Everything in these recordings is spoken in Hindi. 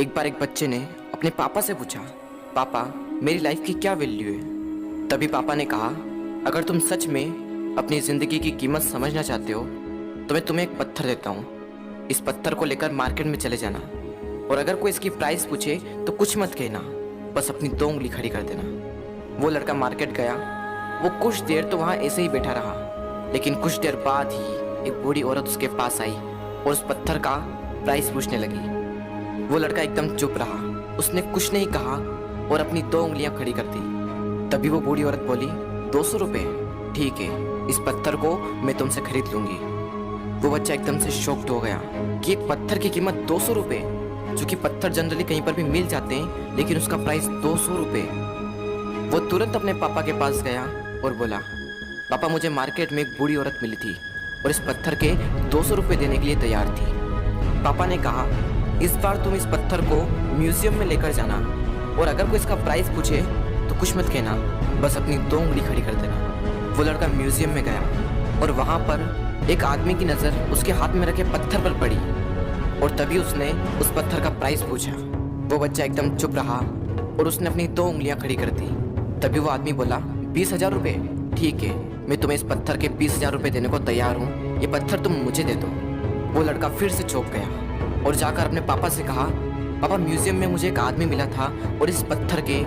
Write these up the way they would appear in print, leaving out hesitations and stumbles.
एक बार एक बच्चे ने अपने पापा से पूछा, पापा मेरी लाइफ की क्या वैल्यू है। तभी पापा ने कहा, अगर तुम सच में अपनी ज़िंदगी की कीमत समझना चाहते हो तो मैं तुम्हें एक पत्थर देता हूँ। इस पत्थर को लेकर मार्केट में चले जाना और अगर कोई इसकी प्राइस पूछे तो कुछ मत कहना, बस अपनी 2 उंगली खड़ी कर देना। वो लड़का मार्केट गया। वो कुछ देर तो वहाँ ऐसे ही बैठा रहा, लेकिन कुछ देर बाद ही एक बूढ़ी औरत उसके पास आई और उस पत्थर का प्राइस पूछने लगी। वो लड़का एकदम चुप रहा, उसने कुछ नहीं कहा और अपनी 2 उंगलियां खड़ी कर दी। तभी वो बूढ़ी औरत बोली, 200 रुपये, ठीक है, इस पत्थर को मैं तुमसे खरीद लूंगी। वो बच्चा एकदम से शॉक्ड हो गया कि एक पत्थर की कीमत 200 रुपये, जो कि पत्थर जनरली कहीं पर भी मिल जाते हैं, लेकिन उसका प्राइस 200 रुपये। वो तुरंत अपने पापा के पास गया और बोला, पापा मुझे मार्केट में एक बूढ़ी औरत मिली थी और इस पत्थर के 200 रुपये देने के लिए तैयार थी। पापा ने कहा, इस बार तुम इस पत्थर को म्यूजियम में लेकर जाना और अगर कोई इसका प्राइस पूछे तो कुछ मत कहना, बस अपनी 2 उंगली खड़ी कर देना। वो लड़का म्यूजियम में गया और वहाँ पर एक आदमी की नज़र उसके हाथ में रखे पत्थर पर पड़ी और तभी उसने उस पत्थर का प्राइस पूछा। वो बच्चा एकदम चुप रहा और उसने अपनी 2 उंगलियां खड़ी कर दी। तभी वो आदमी बोला, 20,000 रुपये, ठीक है, मैं तुम्हें इस पत्थर के 20,000 रुपये देने को तैयार हूँ, ये पत्थर तुम मुझे दे दो। वो लड़का फिर से चौंक गया और जाकर अपने पापा से कहा, पापा म्यूजियम में मुझे एक आदमी मिला था और इस पत्थर के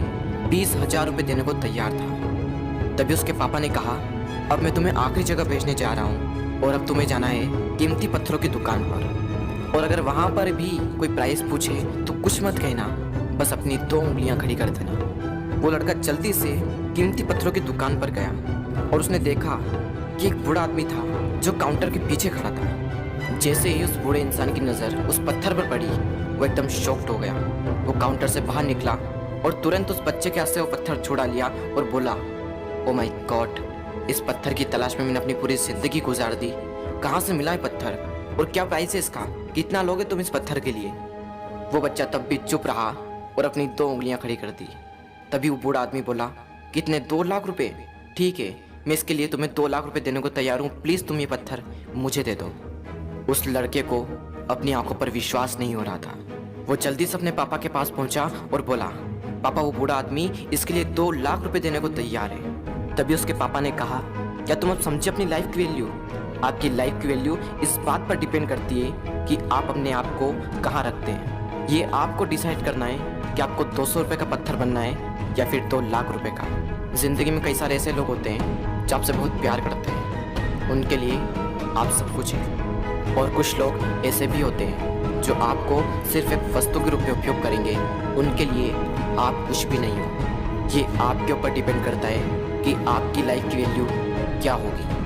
20,000 रुपये देने को तैयार था। तभी उसके पापा ने कहा, अब मैं तुम्हें आखिरी जगह भेजने जा रहा हूँ और अब तुम्हें जाना है कीमती पत्थरों की दुकान पर और अगर वहाँ पर भी कोई प्राइस पूछे तो कुछ मत कहना, बस अपनी 2 उंगलियाँ खड़ी कर देना। वो लड़का जल्दी से कीमती पत्थरों की दुकान पर गया और उसने देखा कि एक बूढ़ा आदमी था जो काउंटर के पीछे खड़ा था। जैसे ही उस बूढ़े इंसान की नज़र उस पत्थर पर पड़ी, वो एकदम शॉक्ड हो गया। वो काउंटर से बाहर निकला और तुरंत उस बच्चे के हाथ से वो पत्थर छुड़ा लिया और बोला, ओ माय गॉड, इस पत्थर की तलाश में मैंने अपनी पूरी ज़िंदगी गुजार दी। कहाँ से मिला है पत्थर और क्या प्राइस है इसका, कितना लोगे तुम इस पत्थर के लिए। वो बच्चा तब भी चुप रहा और अपनी 2 उंगलियां खड़ी कर दी। तभी वो बूढ़ा आदमी बोला, कितने, 2 लाख रुपये, ठीक है, मैं इसके लिए तुम्हें 2 लाख रुपये देने को तैयार हूँ, प्लीज़ तुम ये पत्थर मुझे दे दो। उस लड़के को अपनी आंखों पर विश्वास नहीं हो रहा था। वो जल्दी से अपने पापा के पास पहुंचा और बोला, पापा वो बूढ़ा आदमी इसके लिए 2 लाख रुपए देने को तैयार है। तभी उसके पापा ने कहा, क्या तुम अब समझे अपनी लाइफ की वैल्यू? आपकी लाइफ की वैल्यू इस बात पर डिपेंड करती है कि आप अपने आप को कहाँ रखते हैं। ये आपको डिसाइड करना है कि आपको 200 रुपये का पत्थर बनना है या फिर 2 लाख रुपए का। ज़िंदगी में कई सारे ऐसे लोग होते हैं जो आपसे बहुत प्यार करते हैं, उनके लिए आप सब कुछ हैं, और कुछ लोग ऐसे भी होते हैं जो आपको सिर्फ एक वस्तु के रूप में उपयोग करेंगे, उनके लिए आप कुछ भी नहीं हो। ये आपके ऊपर डिपेंड करता है कि आपकी लाइफ की वैल्यू क्या होगी।